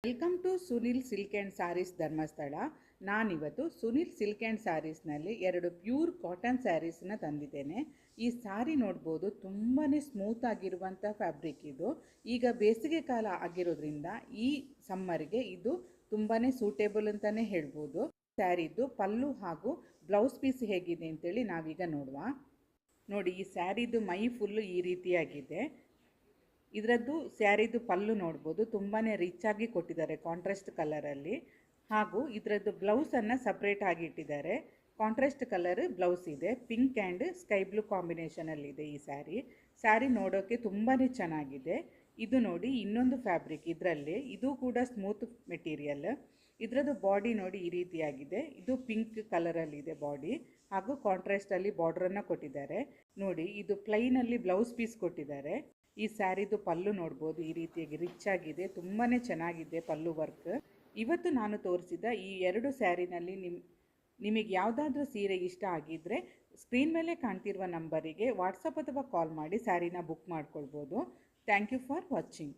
Welcome to Sunil silk and sarees Dharmasthala. ನಾನಿವತ್ತು Sunil silk and ಸ್ಯಾರೀಸ್ನಲ್ಲಿ 2 pure cotton ಸ್ಯಾರೀಸನ್ನ ತಂದಿದ್ದೇನೆ. ಈ ಸ್ಯಾರಿ ನೋಡ್ಬೋದು, ತುಂಬಾ ಸ್ಮೂತ್ ಆಗಿರುವಂಥ ಫ್ಯಾಬ್ರಿಕ್ ಇದು. ಈಗ ಬೇಸಿಗೆ ಕಾಲ ಆಗಿರೋದ್ರಿಂದ ಈ ಸಮ್ಮರ್ಗೆ ಇದು ತುಂಬಾ ಸೂಟೇಬಲ್ ಅಂತಲೇ ಹೇಳ್ಬೋದು. ಸ್ಯಾರಿದು ಪಲ್ಲು ಹಾಗೂ ಬ್ಲೌಸ್ ಪೀಸ್ ಹೇಗಿದೆ ಅಂತೇಳಿ ನಾವೀಗ ನೋಡುವ. ನೋಡಿ, ಈ ಸ್ಯಾರಿದು ಮೈ ಫುಲ್ಲು ಈ ರೀತಿಯಾಗಿದೆ. ಇದರದ್ದು ಸ್ಯಾರಿದು ಪಲ್ಲು ನೋಡ್ಬೋದು, ತುಂಬಾ ರಿಚ್ ಆಗಿ ಕೊಟ್ಟಿದ್ದಾರೆ ಕಾಂಟ್ರಾಸ್ಟ್ ಕಲರಲ್ಲಿ. ಹಾಗೂ ಇದರದ್ದು ಬ್ಲೌಸನ್ನು ಸಪ್ರೇಟ್ ಆಗಿ ಇಟ್ಟಿದ್ದಾರೆ. ಕಾಂಟ್ರಾಸ್ಟ್ ಕಲರ್ ಬ್ಲೌಸ್ ಇದೆ, ಪಿಂಕ್ ಆ್ಯಂಡ್ ಸ್ಕೈ ಬ್ಲೂ ಕಾಂಬಿನೇಷನಲ್ಲಿದೆ ಈ ಸ್ಯಾರಿ ನೋಡೋಕ್ಕೆ ತುಂಬಾ ಚೆನ್ನಾಗಿದೆ. ಇದು ನೋಡಿ ಇನ್ನೊಂದು ಫ್ಯಾಬ್ರಿಕ್ ಇದರಲ್ಲಿ, ಇದು ಕೂಡ ಸ್ಮೂತ್ ಮೆಟೀರಿಯಲ್. ಇದರದ್ದು ಬಾಡಿ ನೋಡಿ ಈ ರೀತಿಯಾಗಿದೆ. ಇದು ಪಿಂಕ್ ಕಲರಲ್ಲಿದೆ ಬಾಡಿ, ಹಾಗೂ ಕಾಂಟ್ರಾಸ್ಟಲ್ಲಿ ಬಾರ್ಡ್ರನ್ನು ಕೊಟ್ಟಿದ್ದಾರೆ. ನೋಡಿ, ಇದು ಪ್ಲೈನಲ್ಲಿ ಬ್ಲೌಸ್ ಪೀಸ್ ಕೊಟ್ಟಿದ್ದಾರೆ. ಈ ಸ್ಯಾರಿದು ಪಲ್ಲು ನೋಡ್ಬೋದು, ಈ ರೀತಿಯಾಗಿ ರಿಚ್ ಆಗಿದೆ, ತುಂಬಾ ಚೆನ್ನಾಗಿದೆ ಪಲ್ಲು ವರ್ಕ್. ಇವತ್ತು ನಾನು ತೋರಿಸಿದ ಈ 2 ಸ್ಯಾರಿನಲ್ಲಿ ನಿಮಗೆ ಯಾವುದಾದ್ರೂ ಸೀರೆ ಇಷ್ಟ ಆಗಿದ್ದರೆ ಸ್ಕ್ರೀನ್ ಮೇಲೆ ಕಾಣ್ತಿರುವ ನಂಬರಿಗೆ ವಾಟ್ಸಪ್ ಅಥವಾ ಕಾಲ್ ಮಾಡಿ ಸ್ಯಾರಿನ ಬುಕ್ ಮಾಡ್ಕೊಳ್ಬೋದು. Thank you for watching.